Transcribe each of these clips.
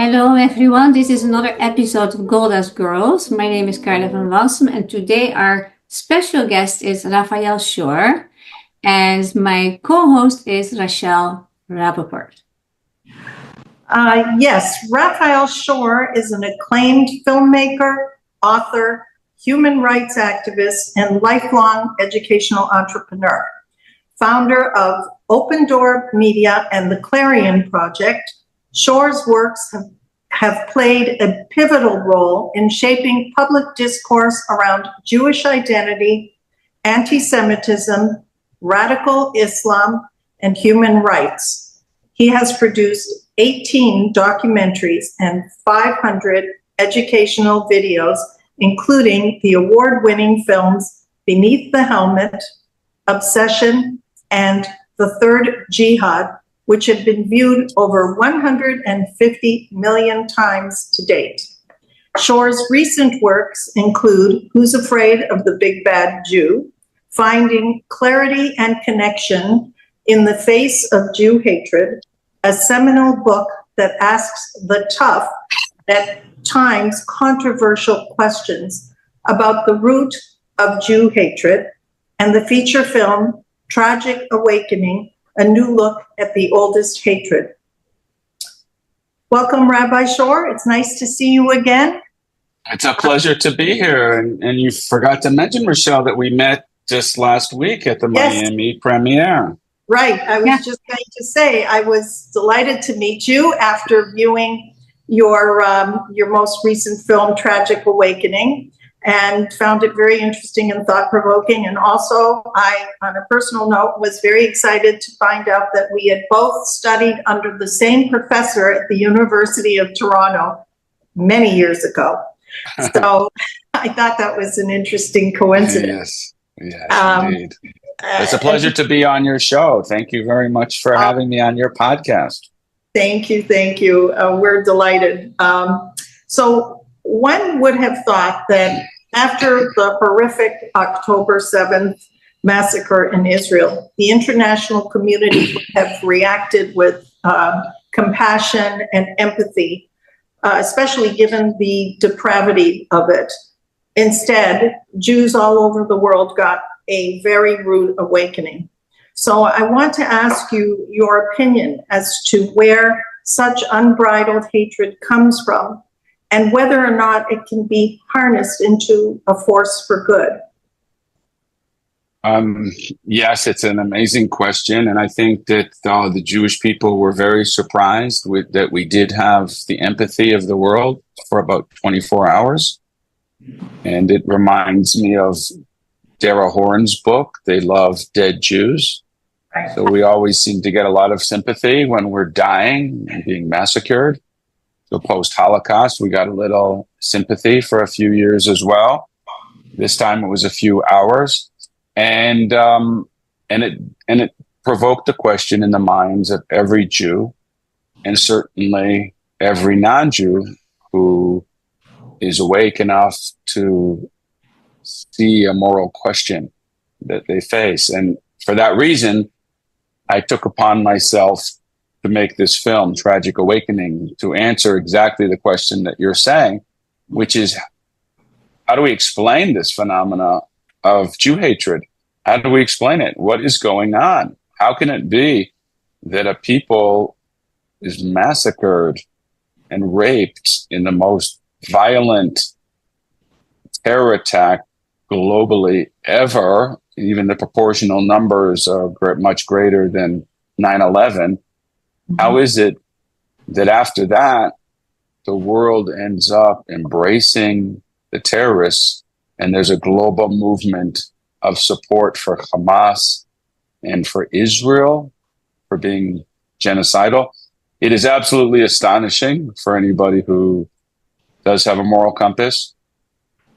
Hello everyone, this is another episode of Gold as Girls. My name is Carla van Walsum and today our special guest is Raphael Shore and my co-host is Rachel Rappaport. Yes, Raphael Shore is an acclaimed filmmaker, author, human rights activist, and lifelong educational entrepreneur. Founder of Open Door Media and the Clarion Project, Shore's works have played a pivotal role in shaping public discourse around Jewish identity, antisemitism, radical Islam, and human rights. He has produced 18 documentaries and 500 educational videos, including the award-winning films Beneath the Helmet, Obsession, and The Third Jihad, which have been viewed over 150 million times to date. Shore's recent works include Who's Afraid of the Big Bad Jew? Finding Clarity and Connection in the Face of Jew Hatred, a seminal book that asks the tough, at times controversial questions about the root of Jew hatred, and the feature film Tragic Awakening, a new look at the oldest hatred. Welcome, Rabbi Shore. It's nice to see you again. It's a pleasure to be here. And you forgot to mention, Rochelle, that we met just last week at the Miami premiere. Right. I was just going to say, I was delighted to meet you after viewing your most recent film, Tragic Awakening, and found it very interesting and thought-provoking. And also, I, on a personal note, was very excited to find out that we had both studied under the same professor at the University of Toronto many years ago. So I thought that was an interesting coincidence. Yes, indeed. It's a pleasure to be on your show. Thank you very much for having me on your podcast. Thank you. We're delighted. So one would have thought that after the horrific October 7th massacre in Israel, the international community would have reacted with compassion and empathy, especially given the depravity of it. Instead, Jews all over the world got a very rude awakening. So I want to ask you your opinion as to where such unbridled hatred comes from and whether or not it can be harnessed into a force for good. Yes, it's an amazing question. And I think that the Jewish people were very surprised that we did have the empathy of the world for about 24 hours. And it reminds me of Dara Horn's book, They Love Dead Jews. So we always seem to get a lot of sympathy when we're dying and being massacred. So post-Holocaust, we got a little sympathy for a few years as well. This time it was a few hours. And it provoked a question in the minds of every Jew, and certainly every non-Jew who is awake enough to see a moral question that they face. And for that reason, I took upon myself to make this film, Tragic Awakening, to answer exactly the question that you're saying, which is, how do we explain this phenomena of Jew hatred? How do we explain it? What is going on? How can it be that a people is massacred and raped in the most violent terror attack globally ever? Even the proportional numbers are much greater than 9/11. How is it that after that, the world ends up embracing the terrorists and there's a global movement of support for Hamas and for Israel for being genocidal? It is absolutely astonishing for anybody who does have a moral compass.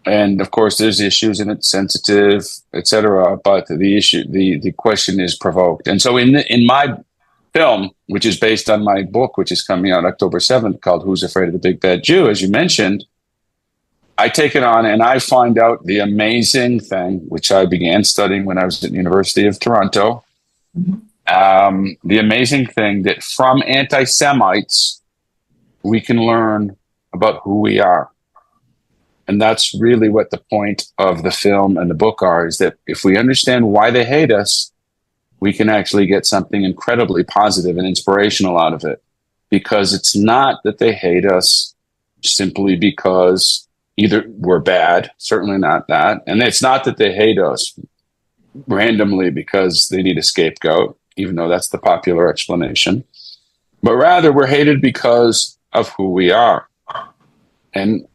And of course, there's issues and it's sensitive, etc. But the question is provoked. And so in my film, which is based on my book, which is coming out October 7th, called Who's Afraid of the Big Bad Jew, as you mentioned, I take it on and I find out the amazing thing, which I began studying when I was at the University of Toronto. The amazing thing that from anti-Semites we can learn about who we are. And that's really what the point of the film and the book are, is that if we understand why they hate us, we can actually get something incredibly positive and inspirational out of it. Because it's not that they hate us simply because either we're bad, certainly not that. And it's not that they hate us randomly because they need a scapegoat, even though that's the popular explanation. But rather, we're hated because of who we are. And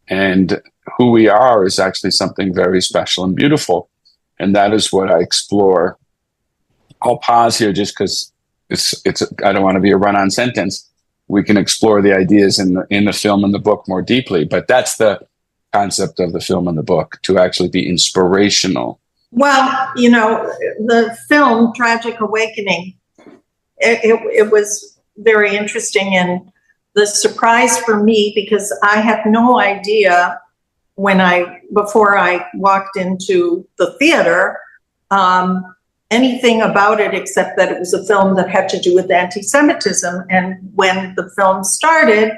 who we are is actually something very special and beautiful. And that is what I explore. I'll pause here just because it's I don't want to be a run-on sentence. We can explore the ideas in the film and the book more deeply, but that's the concept of the film and the book, to actually be inspirational. Well, you know, the film Tragic Awakening, it was very interesting, and the surprise for me, because I had no idea before I walked into the theater, anything about it except that it was a film that had to do with anti-Semitism. And when the film started,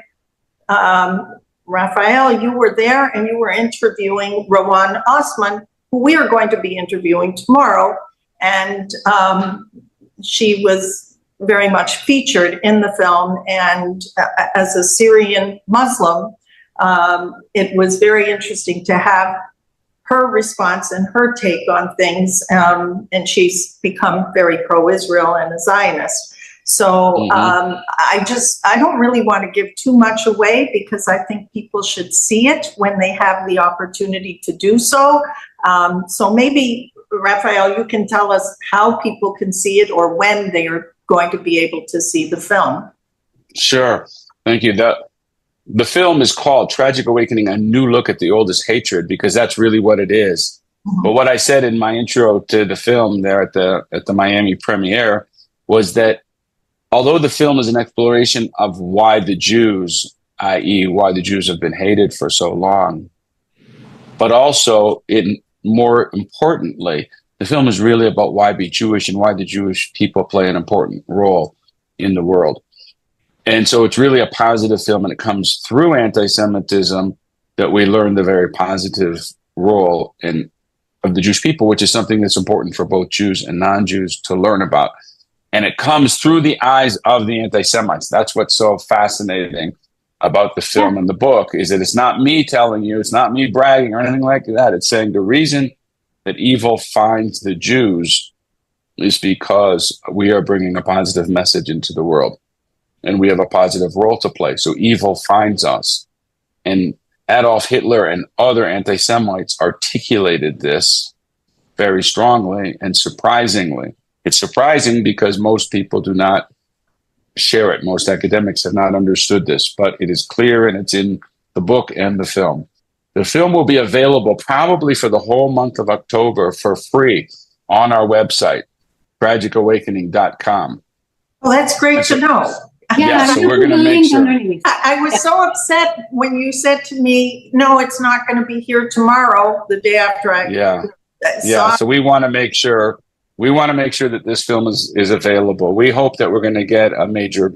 Raphael, you were there and you were interviewing Rowan Osman, who we are going to be interviewing tomorrow. And she was very much featured in the film. And as a Syrian Muslim, it was very interesting to have her response and her take on things. And she's become very pro-Israel and a Zionist. So I don't really want to give too much away, because I think people should see it when they have the opportunity to do so. So maybe, Raphael, you can tell us how people can see it or when they are going to be able to see the film. Sure. Thank you. The film is called Tragic Awakening, A New Look at the Oldest Hatred, because that's really what it is. Mm-hmm. But what I said in my intro to the film there at the Miami premiere was that although the film is an exploration of why the Jews, i.e. why the Jews have been hated for so long, but also, more importantly, the film is really about why be Jewish and why the Jewish people play an important role in the world. And so it's really a positive film, and it comes through anti-Semitism that we learn the very positive role of the Jewish people, which is something that's important for both Jews and non-Jews to learn about. And it comes through the eyes of the anti-Semites. That's what's so fascinating about the film and the book, is that it's not me telling you, it's not me bragging or anything like that. It's saying the reason that evil finds the Jews is because we are bringing a positive message into the world. And we have a positive role to play. So evil finds us. And Adolf Hitler and other anti-Semites articulated this very strongly and surprisingly. It's surprising because most people do not share it. Most academics have not understood this, but it is clear, and it's in the book and the film. The film will be available probably for the whole month of October for free on our website, tragicawakening.com. Well, that's great to know. Yeah, so we're going to make sure. I was so upset when you said to me, no, it's not going to be here tomorrow, the day after I saw it. So we want to make sure that this film is available. We hope that we're going to get a major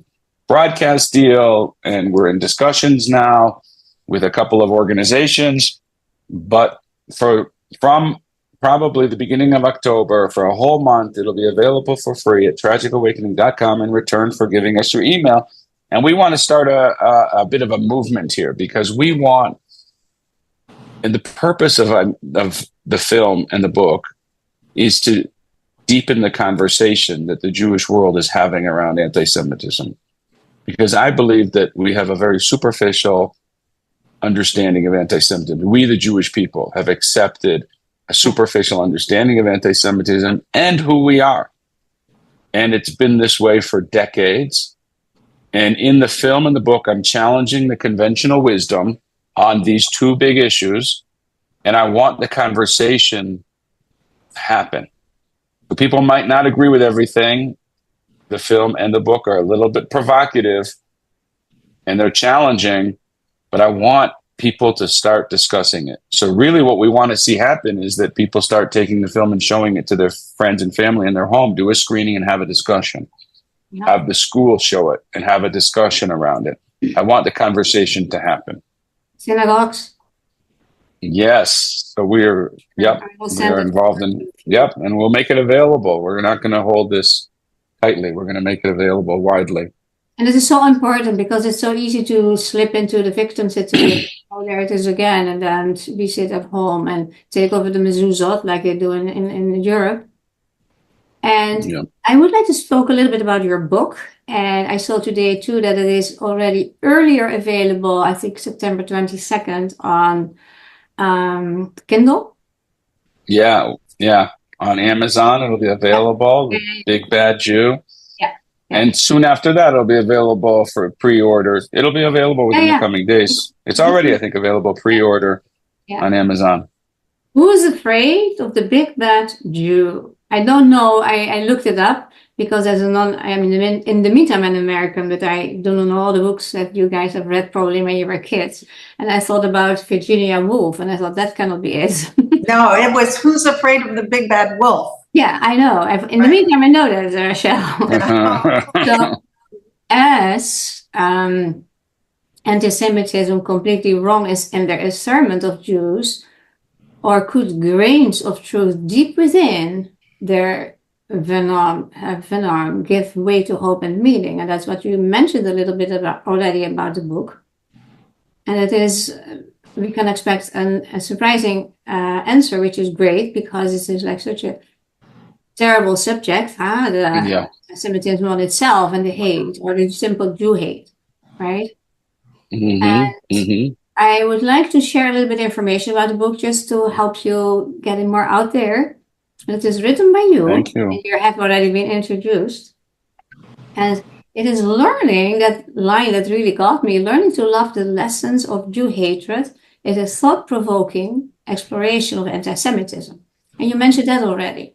broadcast deal, and we're in discussions now with a couple of organizations. But from probably the beginning of October, for a whole month, it'll be available for free at tragicawakening.com in return for giving us your email. And we want to start a bit of a movement here, because we want, and the purpose of the film and the book is to deepen the conversation that the Jewish world is having around anti-Semitism. Because I believe that we have a very superficial understanding of anti-Semitism. We, the Jewish people, have accepted a superficial understanding of anti-Semitism and who we are. And it's been this way for decades. And in the film and the book, I'm challenging the conventional wisdom on these two big issues. And I want the conversation to happen. So people might not agree with everything. The film and the book are a little bit provocative and they're challenging, but I want people to start discussing it. So really what we want to see happen is that people start taking the film and showing it to their friends and family in their home, do a screening and have a discussion. Yeah. Have the school show it and have a discussion around it. I want the conversation to happen. Synagogues? Yes. So we are involved in, and we'll make it available. We're not going to hold this tightly. We're going to make it available widely. And it is so important because it's so easy to slip into the victim situation. Oh, there it is again. And then we sit at home and take over the mezuzot like they do in Europe. And I would like to talk a little bit about your book. And I saw today too that it is already earlier available, I think September 22nd on Kindle. Yeah. On Amazon, it'll be available. The Big Bad Jew. And soon after that, it'll be available for pre-orders. It'll be available within the coming days. It's already, I think, available pre-order on Amazon. Who is afraid of the Big Bad Jew? I don't know. I looked it up because in the meantime, I'm American, but I don't know all the books that you guys have read probably when you were kids. And I thought about Virginia Woolf, and I thought that cannot be it. No, it was Who's Afraid of the Big Bad Wolf? Yeah, I know. In the meantime, I know that, Rachel. So, as antisemitism completely wrong is in their assessment of Jews, or could grains of truth deep within their venom give way to hope and meaning? And that's what you mentioned a little bit already about the book. And it is, we can expect a surprising answer, which is great because it is like such a terrible subject, the antisemitism on itself and the hate, or the simple Jew hate, right? I would like to share a little bit of information about the book just to help you get it more out there. It is written by you. Thank you. And you have already been introduced. And it is learning, that line that really got me, learning to love the lessons of Jew hatred. It is thought-provoking exploration of anti-Semitism. And you mentioned that already.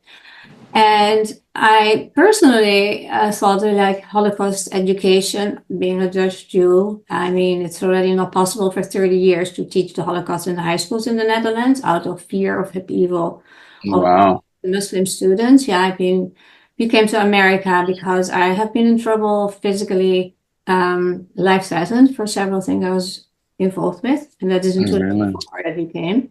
And I personally thought like Holocaust education, being a Dutch Jew, I mean, it's already not possible for 30 years to teach the Holocaust in the high schools in the Netherlands out of fear of the evil of the Muslim students. Yeah, we came to America because I have been in trouble physically, life-threatened for several things I was involved with. And that is in 2004 that we came.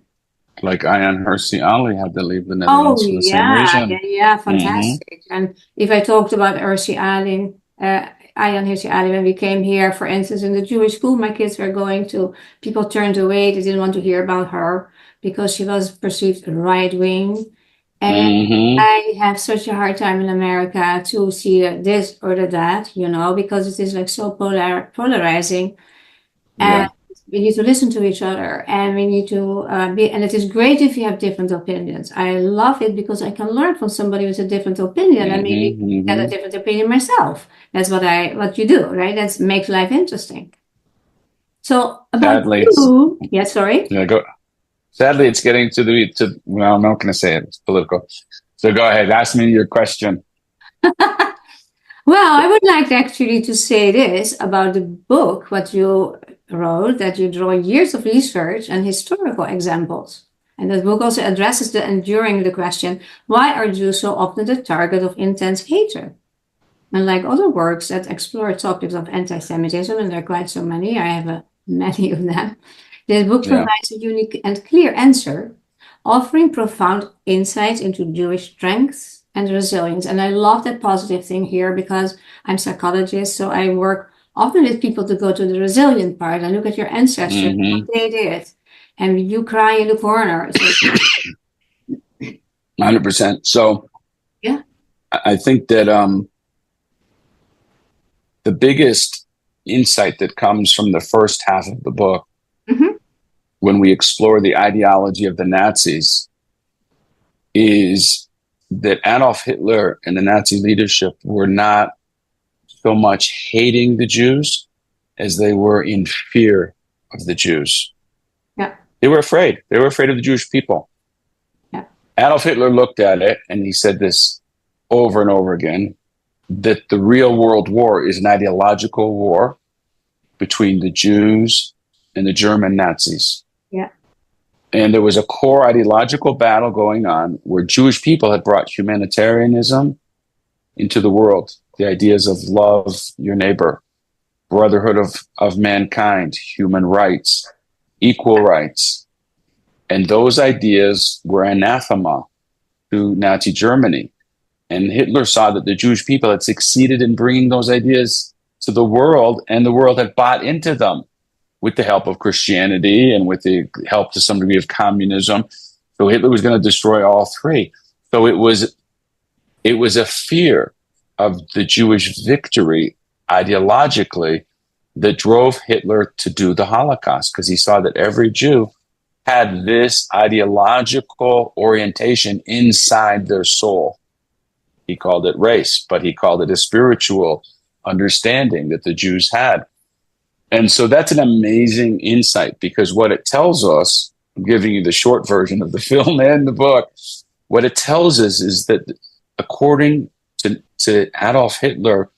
Like Ayaan Hirsi Ali had to leave the Netherlands for the same reason. Yeah, fantastic. And if I talked about Hirsi Ali, Ayaan Hirsi Ali, when we came here, for instance, in the Jewish school my kids were going to, people turned away. They didn't want to hear about her because she was perceived right-wing. And I have such a hard time in America to see this or that, because it is like so polarizing. And we need to listen to each other, and we need to and it is great if you have different opinions. I love it because I can learn from somebody with a different opinion and maybe get a different opinion myself. That's what you do, right? That makes life interesting. So about you, sorry. Yeah, go. Sadly, it's getting well, I'm not going to say it. It's political. So go ahead. Ask me your question. Well, I would like actually to say this about the book, what you wrote, that you draw years of research and historical examples. And that book also addresses the question, why are Jews so often the target of intense hatred? And like other works that explore topics of anti-Semitism, and there are quite so many, I have many of them, this book provides a unique and clear answer, offering profound insights into Jewish strengths and resilience. And I love that positive thing here because I'm a psychologist, so I work often with people to go to the resilient part and look at your ancestors, what they did, and you cry in the corner. 100%. So I think that the biggest insight that comes from the first half of the book, when we explore the ideology of the Nazis, is that Adolf Hitler and the Nazi leadership were not so much hating the Jews as they were in fear of the Jews. Yeah. They were afraid. They were afraid of the Jewish people. Yeah. Adolf Hitler looked at it and he said this over and over again, that the real world war is an ideological war between the Jews and the German Nazis. Yeah. And there was a core ideological battle going on where Jewish people had brought humanitarianism into the world, the ideas of love your neighbor, brotherhood of mankind, human rights, equal rights. And those ideas were anathema to Nazi Germany. And Hitler saw that the Jewish people had succeeded in bringing those ideas to the world, and the world had bought into them with the help of Christianity and with the help to some degree of communism. So Hitler was going to destroy all three. So it was a fear of the Jewish victory ideologically that drove Hitler to do the Holocaust, because he saw that every Jew had this ideological orientation inside their soul. He called it race, but he called it a spiritual understanding that the Jews had. And so that's an amazing insight, because what it tells us, I'm giving you the short version of the film and the book, what it tells us is that according to Adolf Hitler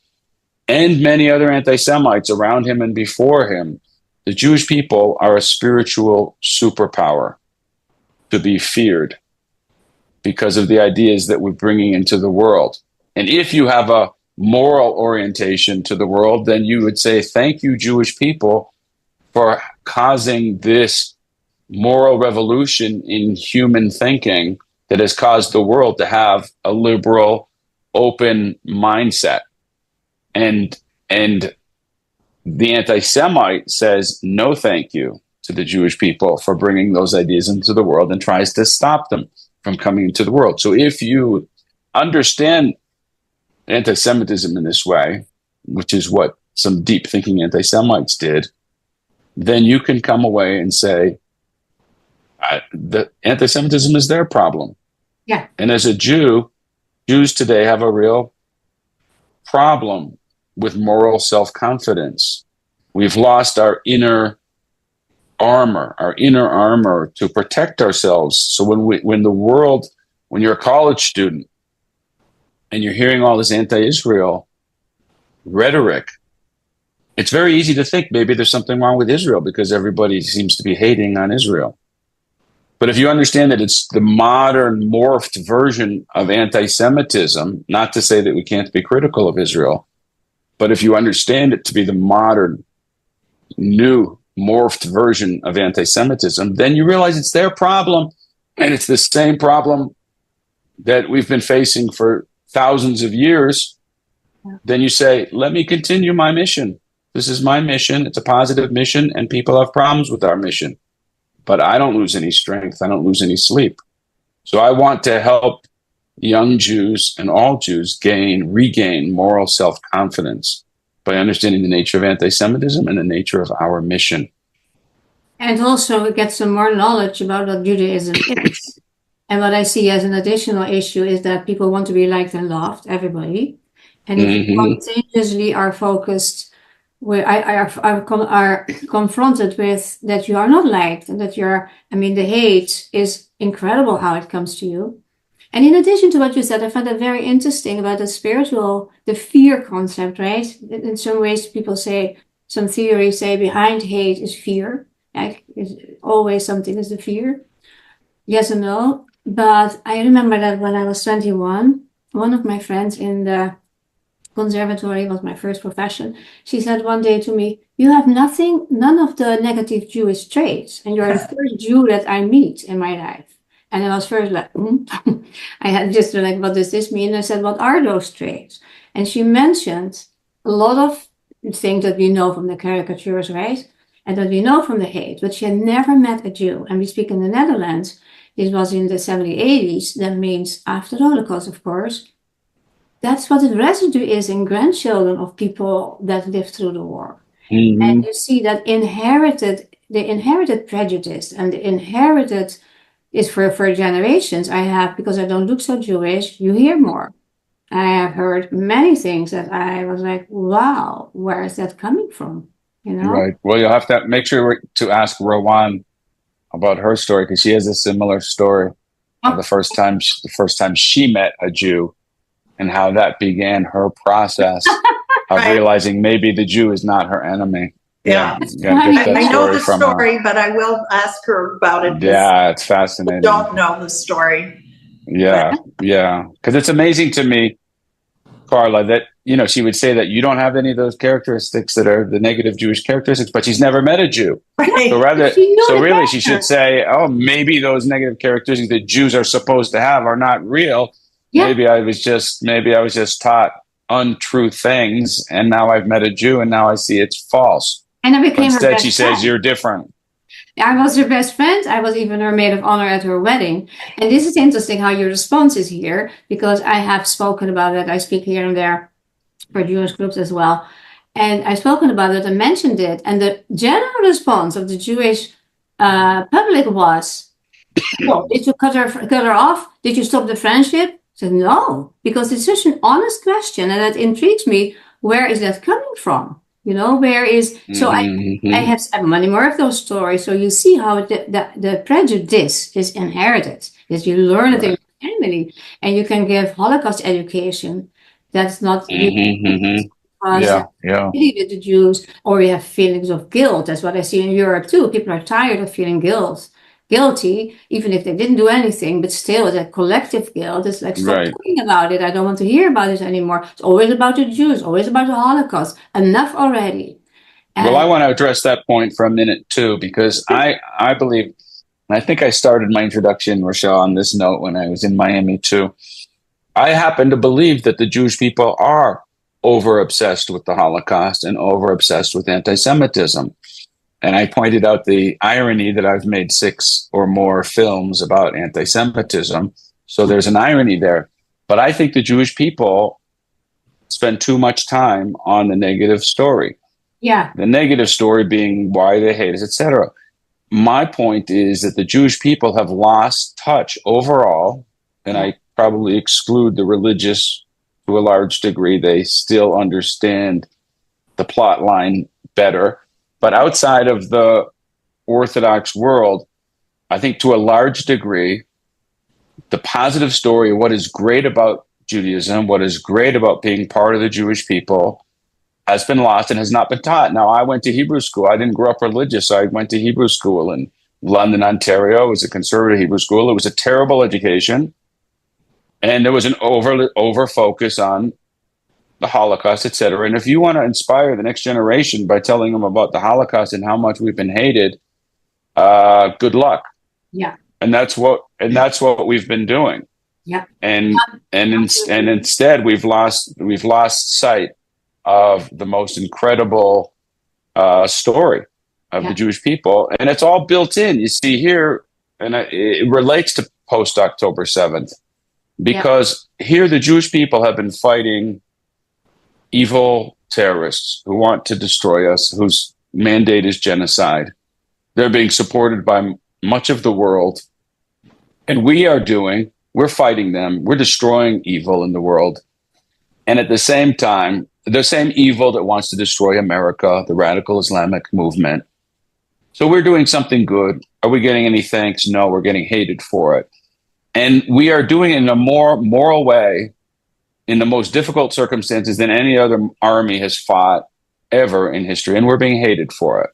and many other anti-Semites around him and before him, the Jewish people are a spiritual superpower to be feared because of the ideas that we're bringing into the world. And if you have a moral orientation to the world, then you would say, thank you, Jewish people, for causing this moral revolution in human thinking that has caused the world to have a liberal, open mindset. And the anti-Semite says no thank you to the Jewish people for bringing those ideas into the world and tries to stop them from coming into the world. So if you understand anti-Semitism in this way, which is what some deep thinking anti-Semites did, then you can come away and say, the anti-Semitism is their problem. Yeah. And as a Jew, Jews today have a real problem with moral self-confidence. We've lost our inner armor to protect ourselves. So when you're a college student and you're hearing all this anti-Israel rhetoric, it's very easy to think maybe there's something wrong with Israel because everybody seems to be hating on Israel. But if you understand that it's the modern morphed version of anti-Semitism, not to say that we can't be critical of Israel, but if you understand it to be the modern, new, morphed version of anti-Semitism, then you realize it's their problem, and it's the same problem that we've been facing for thousands of years. Then you say, let me continue my mission. This is my mission. It's a positive mission, and people have problems with our mission. But I don't lose any strength. I don't lose any sleep. So I want to help young Jews and all Jews regain moral self-confidence by understanding the nature of anti-Semitism and the nature of our mission. And also get some more knowledge about what Judaism is. And what I see as an additional issue is that people want to be liked and loved, everybody. And if you continuously are focused, are confronted with that you are not liked, and that the hate is incredible how it comes to you. And in addition to what you said, I found it very interesting about the fear concept, right? In some ways, people say, some theories say behind hate is fear. Like, it's always something is the fear. Yes and no. But I remember that when I was 21, one of my friends in the conservatory was my first profession. She said one day to me, you have none of the negative Jewish traits, and you're the first Jew that I meet in my life. And I was first like, I had just like, what does this mean? And I said, what are those traits? And she mentioned a lot of things that we know from the caricatures, right? And that we know from the hate, but she had never met a Jew. And we speak in the Netherlands. This was in the 70s, 80s. That means after the Holocaust, of course. That's what the residue is in grandchildren of people that lived through the war. Mm-hmm. And you see that the inherited prejudice and the inherited is for generations. I have, because I don't look so Jewish, you hear more. I have heard many things that I was like, wow, where is that coming from? You know? Right. Well, you'll have to make sure to ask Rowan about her story, because she has a similar story. The first time she met a Jew, and how that began her process of realizing maybe the Jew is not her enemy. Yeah. I know the story, but I will ask her about it. Yeah, it's fascinating. I don't know the story. Yeah, yeah. Because it's amazing to me Carla, that, she would say that you don't have any of those characteristics that are the negative Jewish characteristics, but she's never met a Jew. Right. So really she should say, oh, maybe those negative characteristics that Jews are supposed to have are not real. Yeah. Maybe I was just taught untrue things, and now I've met a Jew and now I see it's false. And I became her Instead, best she friend. says, you're different. I was her best friend. I was even her maid of honor at her wedding. And this is interesting how your response is here, because I have spoken about it. I speak here and there for Jewish groups as well. And I've spoken about it and mentioned it. And the general response of the Jewish public was, well, did you cut her off? Did you stop the friendship? I said, no, because it's such an honest question. And that intrigues me. Where is that coming from? Where is, so I have many more of those stories. So you see how the prejudice is inherited, that you learn it in your family, and you can give Holocaust education. That's not really the Jews, or we have feelings of guilt. That's what I see in Europe too. People are tired of feeling guilty, even if they didn't do anything, but still it's a collective guilt. It's like, stop talking about it. I don't want to hear about it anymore. It's always about the Jews, always about the Holocaust. Enough already. Well, I want to address that point for a minute too, because I believe, and I think I started my introduction, Rochelle, on this note when I was in Miami too. I happen to believe that the Jewish people are over-obsessed with the Holocaust and over-obsessed with anti-Semitism. And I pointed out the irony that I've made 6 or more films about anti-Semitism. So there's an irony there. But I think the Jewish people spend too much time on the negative story. Yeah. The negative story being why they hate us, etc. My point is that the Jewish people have lost touch overall, and I probably exclude the religious to a large degree. They still understand the plot line better. But outside of the Orthodox world, I think to a large degree, the positive story, what is great about Judaism, what is great about being part of the Jewish people, has been lost and has not been taught. Now, I went to Hebrew school. I didn't grow up religious. So I went to Hebrew school in London, Ontario. It was a conservative Hebrew school. It was a terrible education. And there was an over focus on the Holocaust, etc. And if you want to inspire the next generation by telling them about the Holocaust and how much we've been hated, good luck. Yeah. And that's what we've been doing. Yeah. And instead we've lost sight of the most incredible story of the Jewish people, and it's all built in. You see here, and it relates to post October 7th, because here the Jewish people have been fighting evil terrorists who want to destroy us, whose mandate is genocide. They're being supported by much of the world, and we're fighting them. We're destroying evil in the world, and at the same time, the same evil that wants to destroy America, the radical Islamic movement. So we're doing something good. Are we getting any thanks? No, we're getting hated for it. And we are doing it in a more moral way, in the most difficult circumstances than any other army has fought ever in history. And we're being hated for it.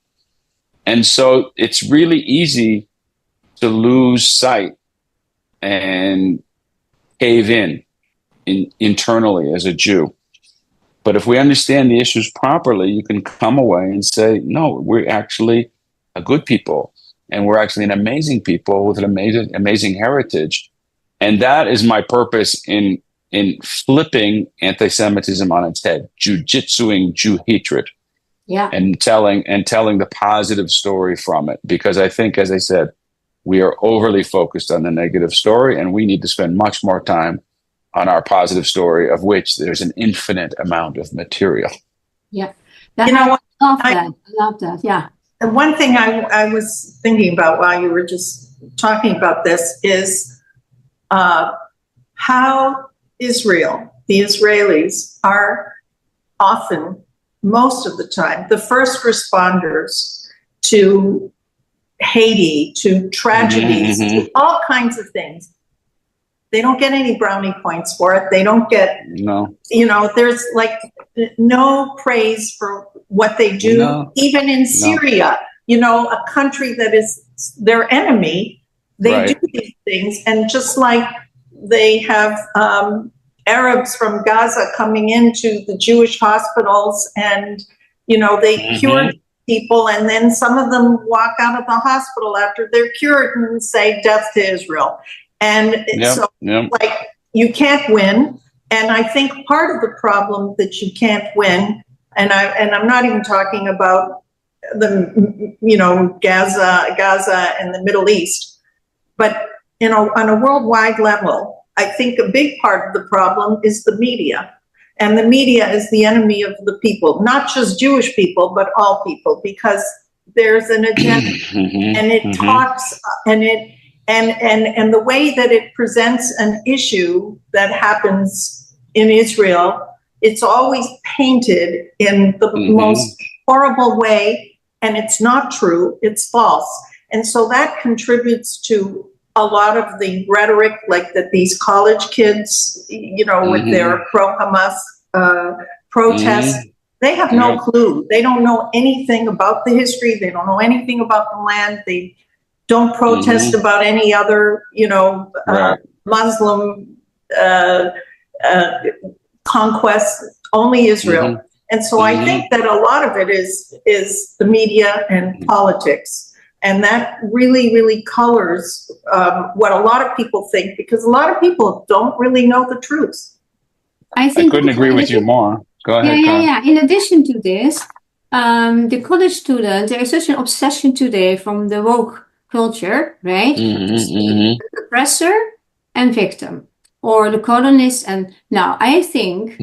And so it's really easy to lose sight and cave in internally as a Jew. But if we understand the issues properly, you can come away and say, no, we're actually a good people. And we're actually an amazing people with an amazing heritage. And that is my purpose in flipping anti-Semitism on its head, jujitsuing Jew hatred. Yeah. And telling the positive story from it. Because I think, as I said, we are overly focused on the negative story, and we need to spend much more time on our positive story, of which there's an infinite amount of material. Yeah. You know what? I love that. Yeah. And one thing I was thinking about while you were just talking about this is how Israel, the Israelis, are often, most of the time, the first responders to Haiti, to tragedies, to all kinds of things. They don't get any brownie points for it. They don't get, there's like no praise for what they do. Even in Syria, a country that is their enemy, they do these things. And just like they have Arabs from Gaza coming into the Jewish hospitals and, they cured people, and then some of them walk out of the hospital after they're cured and say death to Israel. And like, you can't win. And I think part of the problem that you can't win, and I'm not even talking about the Gaza and the Middle East, but on a worldwide level, I think a big part of the problem is the media. And the media is the enemy of the people, not just Jewish people, but all people, because there's an agenda and it talks and the way that it presents an issue that happens in Israel, it's always painted in the most horrible way, and it's not true, it's false. And so that contributes to a lot of the rhetoric, like that these college kids, with their pro-Hamas protests, they have no clue. They don't know anything about the history. They don't know anything about the land. They don't protest about any other, Muslim conquest, only Israel. And so I think that a lot of it is the media and politics. And that really, really colors what a lot of people think, because a lot of people don't really know the truth. I couldn't agree with you more. Go ahead. Yeah. In addition to this, the college students, there is such an obsession today from the woke culture, right? The oppressor and victim, or the colonists. And now I think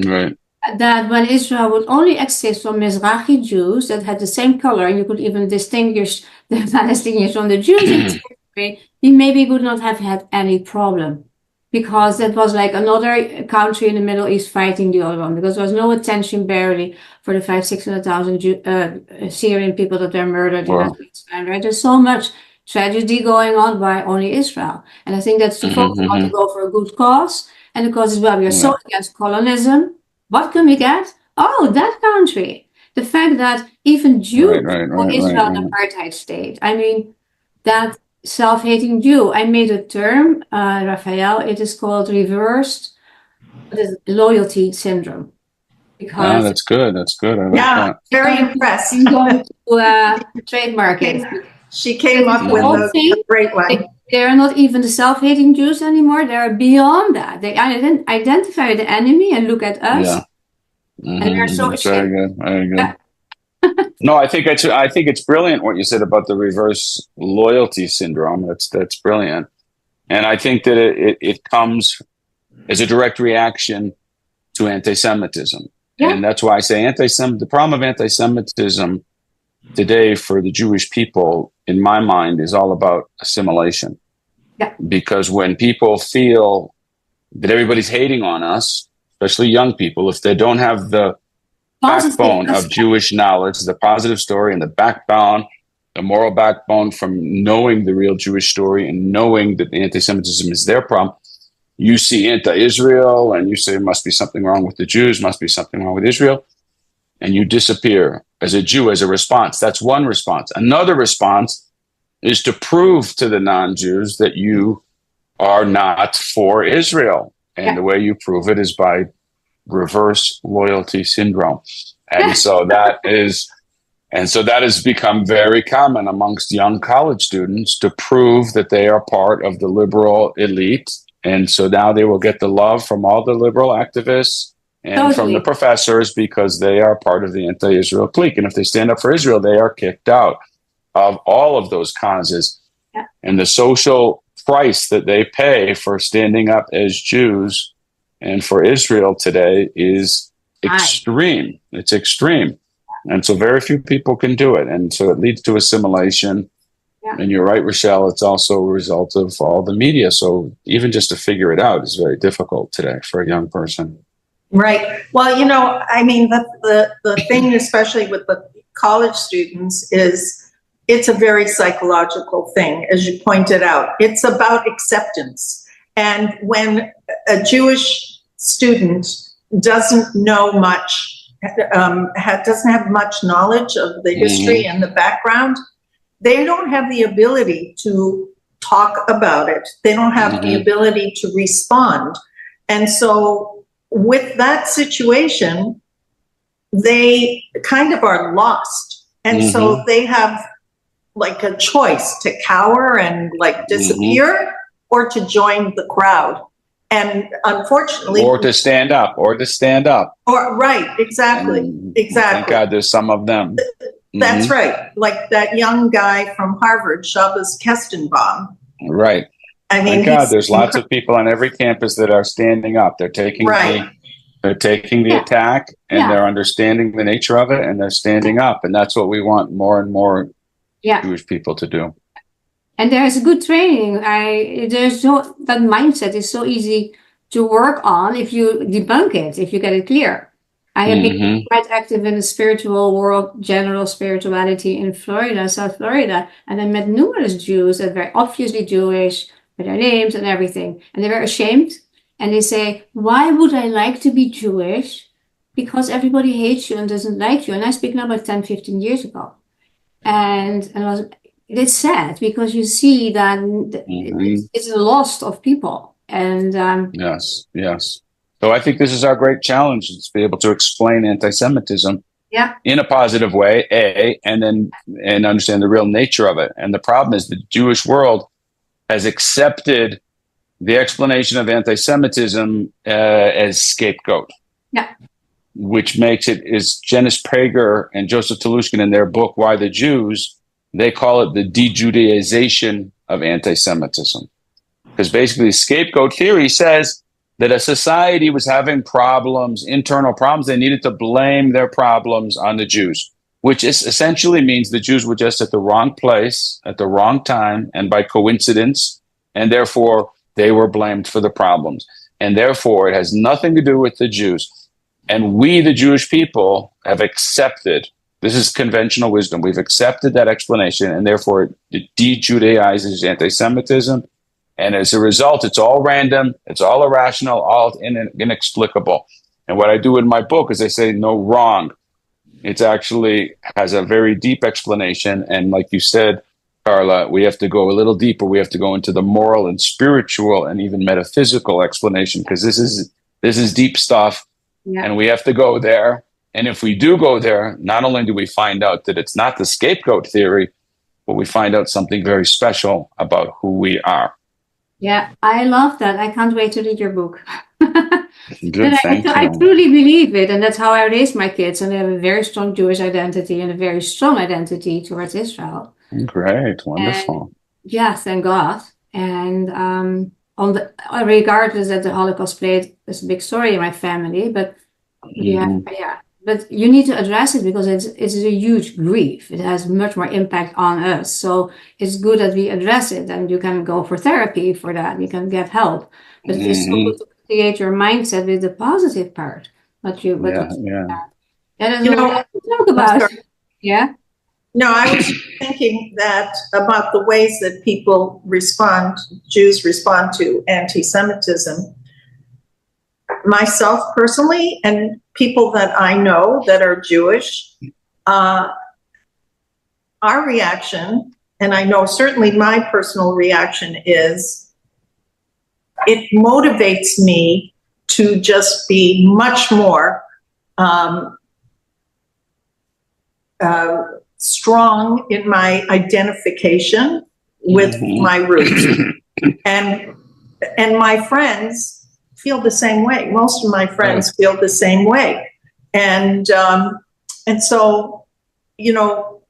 that when Israel would only exist from Mizrahi Jews that had the same color, and you could even distinguish the Palestinians from the Jews in this way, we maybe would not have had any problem, because that was like another country in the Middle East fighting the other one, because there was no attention barely for the 500,000-600,000 Syrian people that were murdered in that time, right? There's so much tragedy going on by only Israel. And I think that's the focus. We want to go for a good cause, and the cause is, well, we are so against colonism. What can we get? Oh, that country. The fact that even Jews call Israel an apartheid state. I mean, that self-hating Jew. I made a term, Raphael. It is called reversed loyalty syndrome. Because that's good. That's good. I like that. Very impressed. I'm going to trademark it. She came up with a great one. They're not even the self-hating Jews anymore. They're beyond that. They identify the enemy and look at us. Yeah. And they're so ashamed. Very good. Yeah. No, I think it's brilliant what you said about the reverse loyalty syndrome. That's brilliant. And I think that it comes as a direct reaction to anti-Semitism. Yeah. And that's why I say the problem of anti-Semitism today for the Jewish people, in my mind, is all about assimilation. Yeah. Because when people feel that everybody's hating on us, especially young people, if they don't have the backbone of Jewish knowledge, the positive story, and the backbone, the moral backbone from knowing the real Jewish story and knowing that anti-Semitism is their problem, you see anti-Israel and you say, must be something wrong with the Jews, must be something wrong with Israel, and you disappear as a Jew as a response. That's one response. Another response is to prove to the non-Jews that you are not for Israel. And the way you prove it is by reverse loyalty syndrome. And so that has become very common amongst young college students to prove that they are part of the liberal elite. And so now they will get the love from all the liberal activists and from the professors because they are part of the anti-Israel clique. And if they stand up for Israel, they are kicked out of all of those causes. Yeah. And the social price that they pay for standing up as Jews and for Israel today is extreme. It's extreme. And so very few people can do it. And so it leads to assimilation. Yeah. And you're right, Rochelle, it's also a result of all the media. So even just to figure it out is very difficult today for a young person. Right. Well, I mean, the thing, especially with the college students, is it's a very psychological thing, as you pointed out. It's about acceptance. And when a Jewish student doesn't know much, doesn't have much knowledge of the history and the background, they don't have the ability to talk about it. They don't have the ability to respond. And so with that situation, they kind of are lost. And so they have like a choice to cower and like disappear or to join the crowd. And unfortunately, or to stand up, or right, exactly, And exactly. Thank God there's some of them. That's right. Like that young guy from Harvard, Shabbos Kestenbaum. Right. I mean, Thank God there's lots of people on every campus that are standing up. They're taking the attack, and they're understanding the nature of it, and they're standing up. And that's what we want more and more Jewish people to do. And there's good training. That mindset is so easy to work on if you debunk it, if you get it clear. I have been quite active in the spiritual world, general spirituality in Florida, South Florida, and I met numerous Jews that were obviously Jewish with their names and everything. And they were ashamed. And they say, why would I like to be Jewish? Because everybody hates you and doesn't like you. And I speak now about 10, 15 years ago. And it's sad because you see that it's a loss of people. And yes. So I think this is our great challenge, is to be able to explain anti-Semitism in a positive way, and understand the real nature of it. And the problem is the Jewish world has accepted the explanation of anti-Semitism as scapegoat. Which makes it, is Janice Prager and Joseph Telushkin in their book, Why the Jews, they call it the de-Judaization of anti-Semitism. Because basically scapegoat theory says that a society was having problems, internal problems, they needed to blame their problems on the Jews, which essentially means the Jews were just at the wrong place, at the wrong time, and by coincidence, and therefore they were blamed for the problems. And therefore it has nothing to do with the Jews. And we, the Jewish people, have accepted, this is conventional wisdom, we've accepted that explanation, and therefore it de-Judaizes anti-Semitism. And as a result, it's all random, it's all irrational, all inexplicable. And what I do in my book is I say, no, wrong. It actually has a very deep explanation. And like you said, Carla, we have to go a little deeper. We have to go into the moral and spiritual and even metaphysical explanation, because this is deep stuff. And we have to go there. And if we do go there, not only do we find out that it's not the scapegoat theory, but we find out something very special about who we are. Yeah, I love that. I can't wait to read your book. Good, thank you. I truly believe it. And that's how I raise my kids. And they have a very strong Jewish identity and a very strong identity towards Israel. Great, wonderful. And, thank God. And regardless that the Holocaust played is a big story in my family, but but you need to address it because it's a huge grief. It has much more impact on us. So it's good that we address it, and you can go for therapy for that. You can get help, but it's so good to create your mindset with the positive part. That is what we talk about. Yeah. No, I was thinking that about the ways that Jews respond to anti-Semitism. Myself personally, and people that I know that are Jewish, our reaction, and I know certainly my personal reaction, is it motivates me to just be much more strong in my identification with my roots. And my friends feel the same way. Most of my friends feel the same way. And so,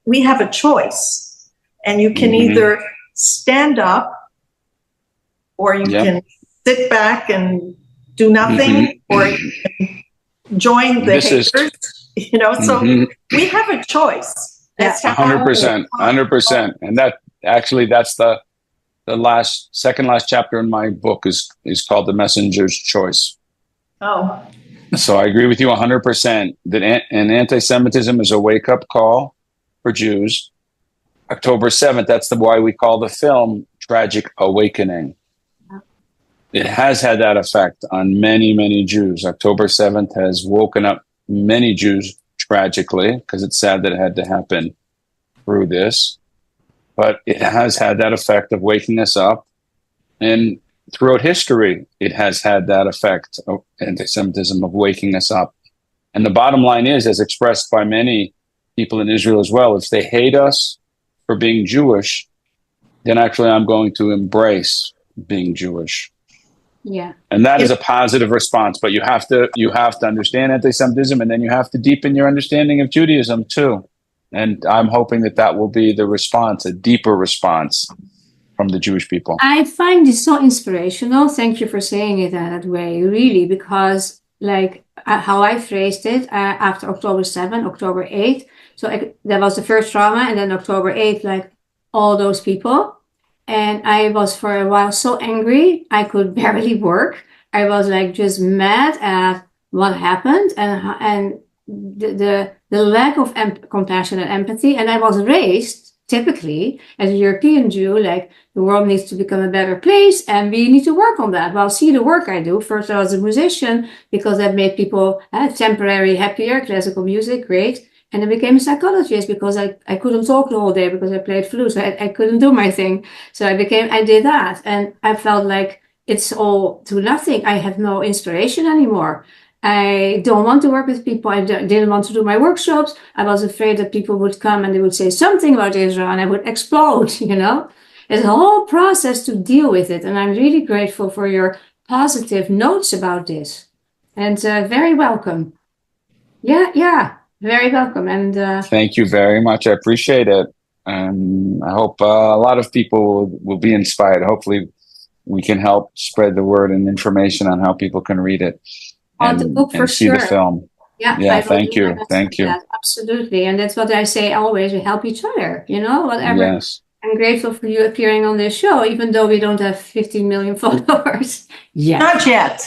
we have a choice, and you can either stand up or you can sit back and do nothing, or you can join the haters, so we have a choice. That's 100%, 100%. And that's the second last chapter in my book is called The Messenger's Choice. Oh. So I agree with you 100% that anti-Semitism is a wake-up call for Jews. October 7th, that's why we call the film Tragic Awakening. It has had that effect on many, many Jews. October 7th has woken up many Jews tragically, because it's sad that it had to happen through this. But it has had that effect of waking us up. And throughout history, it has had that effect of anti-Semitism of waking us up. And the bottom line is, as expressed by many people in Israel as well, if they hate us for being Jewish, then actually I'm going to embrace being Jewish. Yeah. And that is a positive response. But you have to understand anti-Semitism, and then you have to deepen your understanding of Judaism too. And I'm hoping that will be the response, a deeper response from the Jewish people. I find this so inspirational. Thank you for saying it that way, really, because like how I phrased it after October 7, October 8. So that was the first trauma, and then October 8, like all those people. And I was for a while so angry, I could barely work. I was like just mad at what happened and the lack of compassion and empathy. And I was raised typically as a European Jew, like the world needs to become a better place and we need to work on that. Well, see the work I do. First, I was a musician because that made people temporarily happier, classical music, great. And I became a psychologist because I couldn't talk the whole day because I played flute. So I couldn't do my thing. So I did that. And I felt like it's all to nothing. I have no inspiration anymore. I don't want to work with people. I didn't want to do my workshops. I was afraid that people would come and they would say something about Israel and I would explode, you know. It's a whole process to deal with it. And I'm really grateful for your positive notes about this. And very welcome. Yeah. Very welcome. And thank you very much. I appreciate it. And I hope a lot of people will be inspired. Hopefully we can help spread the word and information on how people can read it and, the book for see sure. the film. Yeah, thank you. Thank you. Absolutely. And that's what I say always, we help each other, you know, whatever. Yes. I'm grateful for you appearing on this show, even though we don't have 15 million followers yet. Not yet.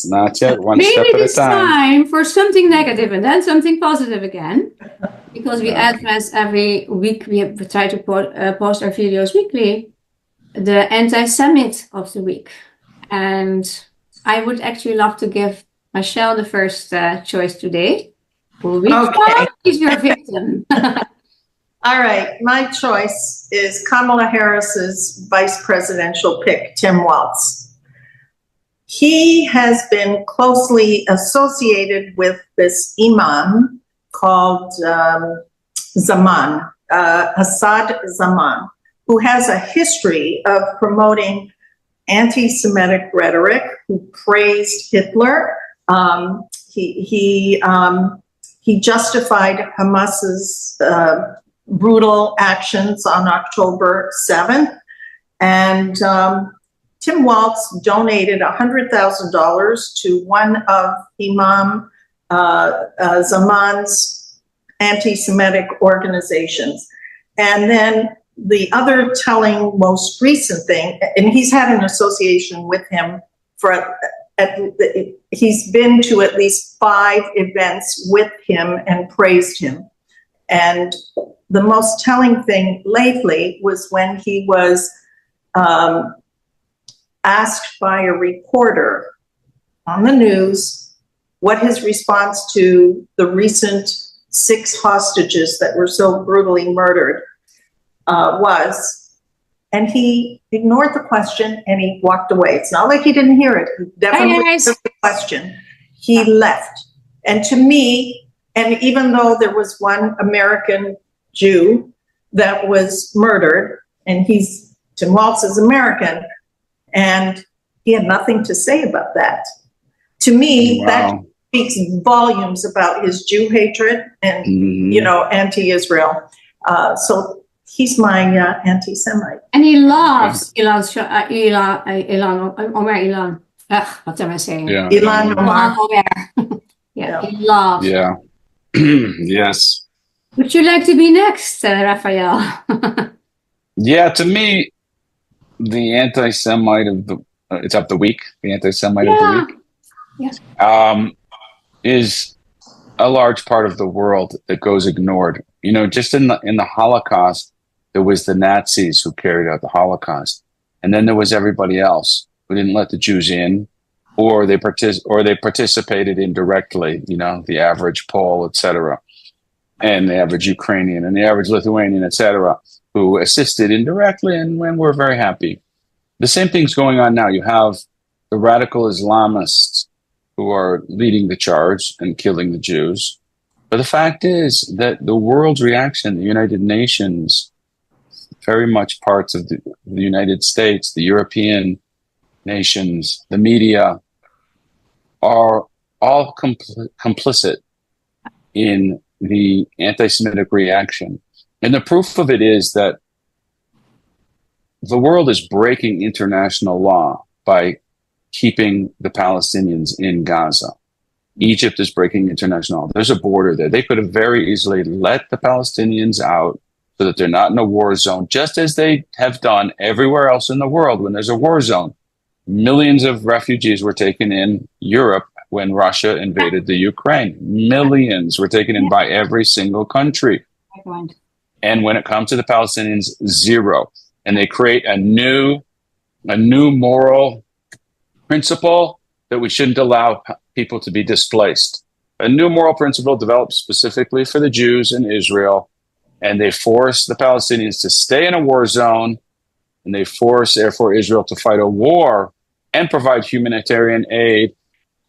Not yet. One Maybe step at a this time. time for something negative and then something positive again. Because we address every week, we try to post our videos weekly, the anti-Semit of the week. And I would actually love to give Michelle the first choice today. Which one is your victim? All right, my choice is Kamala Harris's vice presidential pick, Tim Walz. He has been closely associated with this imam called Zaman, Hassad Zaman, who has a history of promoting anti-Semitic rhetoric, who praised Hitler. He justified Hamas's brutal actions on October 7th. And Tim Walz donated $100,000 to one of Imam Zaman's anti-Semitic organizations. And then the other telling, most recent thing, and he's had an association with him he's been to at least 5 events with him and praised him. And the most telling thing lately was when he was asked by a reporter on the news what his response to the recent 6 hostages that were so brutally murdered was. And he ignored the question and he walked away. It's not like he didn't hear it. He definitely heard the question. He left. And to me, and even though there was one American Jew that was murdered, and Tim Walz is American, and he had nothing to say about that. To me, that speaks volumes about his Jew hatred and, anti-Israel. So he's my anti-Semite. And he loves Ilan. What am I saying? Yeah. Ilan Omar. He loves. Yeah. Yes. Would you like to be next, Raphael? Yeah, to me, the anti-Semite of the the anti-Semite of the week, is a large part of the world that goes ignored. You know, just in the Holocaust, there was the Nazis who carried out the Holocaust, and then there was everybody else who didn't let the Jews in, or they participated indirectly. You know, the average Pole, etc., and the average Ukrainian and the average Lithuanian, etc., who assisted indirectly, and we're very happy. The same thing's going on now. You have the radical Islamists who are leading the charge and killing the Jews. But the fact is that the world's reaction, the United Nations, very much parts of the United States, the European nations, the media, are all complicit in the anti-Semitic reaction. And the proof of it is that the world is breaking international law by keeping the Palestinians in Gaza. Egypt is breaking international law. There's a border there. They could have very easily let the Palestinians out so that they're not in a war zone, just as they have done everywhere else in the world when there's a war zone. Millions of refugees were taken in Europe when Russia invaded the Ukraine. Millions were taken in by every single country. And when it comes to the Palestinians, zero. And they create a new moral principle that we shouldn't allow people to be displaced. A new moral principle developed specifically for the Jews in Israel. And they force the Palestinians to stay in a war zone. And they force, therefore, Israel to fight a war and provide humanitarian aid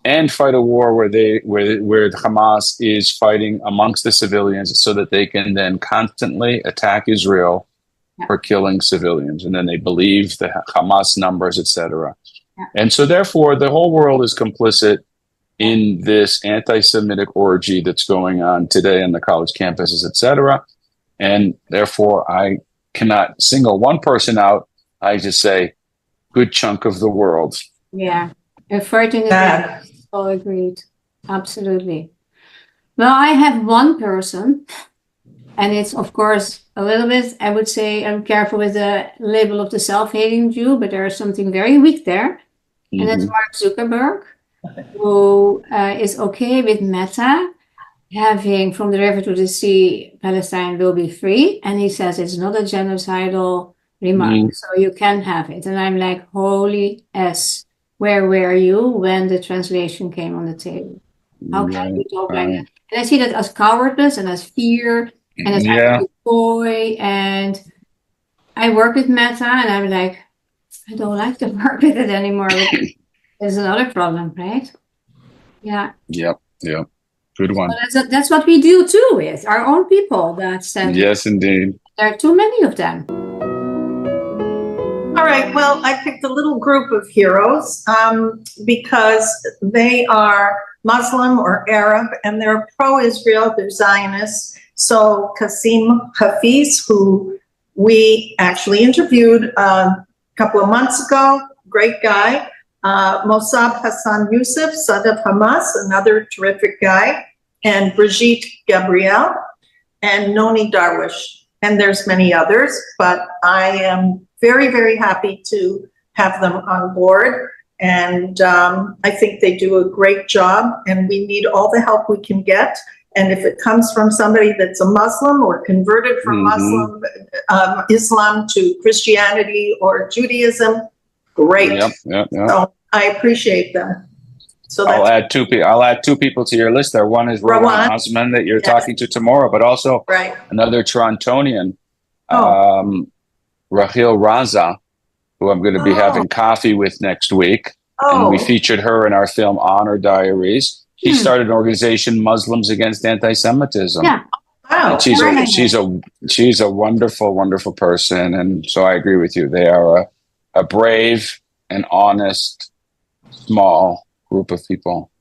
and fight a war where Hamas is fighting amongst the civilians so that they can then constantly attack Israel for killing civilians. And then they believe the Hamas numbers, etc. And so therefore, the whole world is complicit in this anti-Semitic orgy that's going on today on the college campuses, etc. And therefore, I cannot single one person out. I just say, good chunk of the world. Yeah, unfortunately, all agreed. Absolutely. Well, I have one person, and it's, of course, a little bit, I would say, I'm careful with the label of the self-hating Jew, but there's something very weak there. And that's Mark Zuckerberg, who is okay with Meta having from the river to the sea, Palestine will be free. And he says it's not a genocidal remark, so you can have it. And I'm like, holy S, where were you when the translation came on the table? How can you talk like that? And I see that as cowardice and as fear and as boy. And I work with Meta, and I'm like, I don't like to work with it anymore. There's another problem, right? Yeah. Yep. Good one. So that's what we do too with our own people. Yes, indeed. There are too many of them. All right, well, I picked a little group of heroes because they are Muslim or Arab, and they're pro-Israel, they're Zionists. So Qasim Hafiz, who we actually interviewed a couple of months ago, great guy. Mossab Hassan Youssef, Sadaf Hamas, another terrific guy, and Brigitte Gabriel, and Noni Darwish. And there's many others, but I am very, very happy to have them on board. And I think they do a great job, and we need all the help we can get. And if it comes from somebody that's a Muslim or converted from Muslim Islam to Christianity or Judaism, great. Yep. So I appreciate them. So I'll add two people to your list there. One is Rowan Osman that you're talking to tomorrow, but also another Torontonian, Rahil Raza, who I'm going to be having coffee with next week. And we featured her in our film Honor Diaries. She started an organization, Muslims Against Antisemitism. Yeah. Wow. And she's a wonderful, wonderful person. And so I agree with you. They are a brave and honest, small group of people.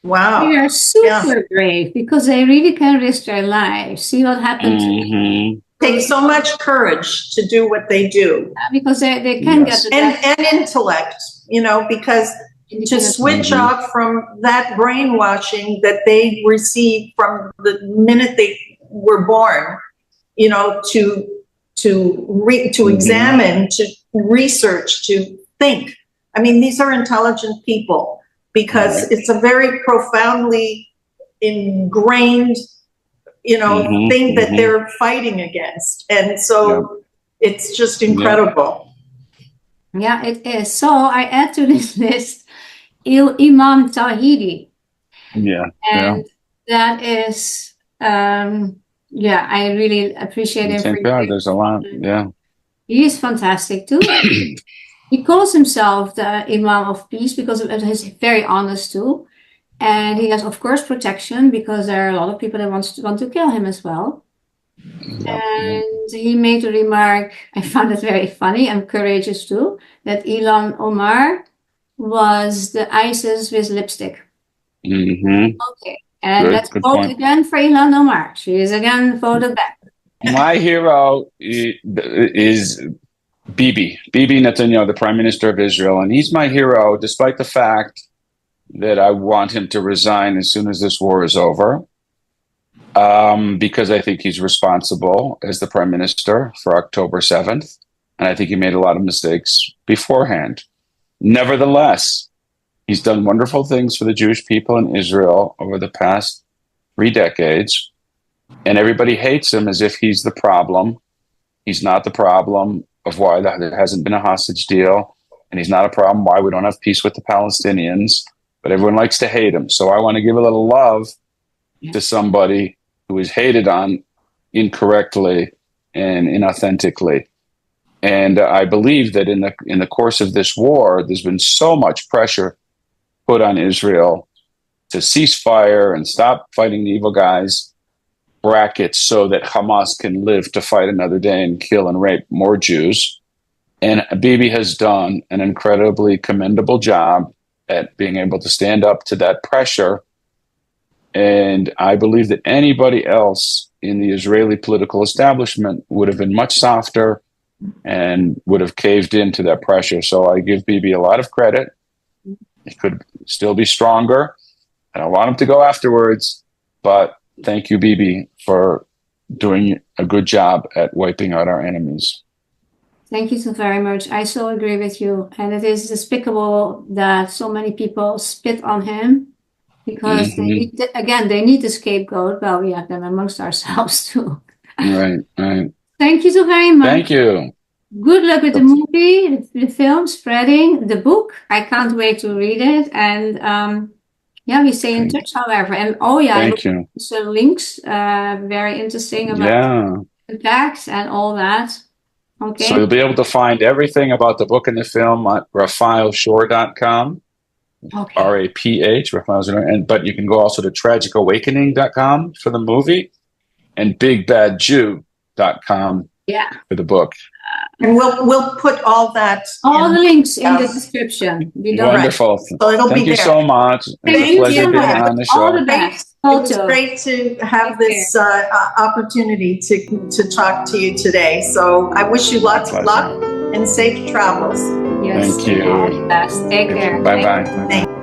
Wow. They are super brave because they really can risk their lives. See what happens. Takes so much courage to do what they do. Because they can get the and intellect, because to switch off from that brainwashing that they received from the minute they were born, to examine, to research, to think. I mean, these are intelligent people because it's a very profoundly ingrained, thing that they're fighting against. And so it's just incredible. Yeah, it is. So I add to this list Imam Tawhidi. And that is, I really appreciate him. Thank God, there's a lot. Yeah. He is fantastic too. He calls himself the Imam of Peace because he's very honest too. And he has, of course, protection because there are a lot of people that want to kill him as well. And he made a remark, I found it very funny and courageous too, that Ilhan Omar was the ISIS with lipstick. Mm-hmm. Okay. And Good, let's good vote point. again for Ilhan Omar. She is again voted back. My hero is Bibi Netanyahu, the Prime Minister of Israel, and he's my hero despite the fact that I want him to resign as soon as this war is over, because I think he's responsible as the Prime Minister for October 7th, and I think he made a lot of mistakes beforehand. Nevertheless, he's done wonderful things for the Jewish people in Israel over the past 3 decades, and everybody hates him as if he's the problem. He's not the problem of why there hasn't been a hostage deal, and he's not a problem why we don't have peace with the Palestinians, but everyone likes to hate him. So I want to give a little love to somebody who is hated on incorrectly and inauthentically. And I believe that in the course of this war, there's been so much pressure put on Israel to cease fire and stop fighting the evil guys, brackets, so that Hamas can live to fight another day and kill and rape more Jews. And Bibi has done an incredibly commendable job at being able to stand up to that pressure. And I believe that anybody else in the Israeli political establishment would have been much softer and would have caved into that pressure. So I give Bibi a lot of credit. He could still be stronger, and I want him to go afterwards. But thank you, Bibi, for doing a good job at wiping out our enemies. Thank you so very much. I so agree with you. And it is despicable that so many people spit on him because they need the scapegoat. Well, we have them amongst ourselves too. Right. Thank you so very much. Thank you. Good luck with the movie, the film, spreading the book. I can't wait to read it. And we stay in touch, however. And Thank you. some links, very interesting about impacts and all that. Okay. So you'll be able to find everything about the book and the film at raphaelshore.com. Okay. RAPH, Raphael Shore. But you can go also to tragicawakening.com for the movie and bigbadjew.com for the book. And we'll put all the links in the description. Wonderful. So it'll Thank be you there. so much. It's a pleasure being on the show. All the best. It was great to have this opportunity to talk to you today. So I wish you lots of luck and safe travels. Yes. Thank you. All the best. Take care. Bye-bye. Thank you.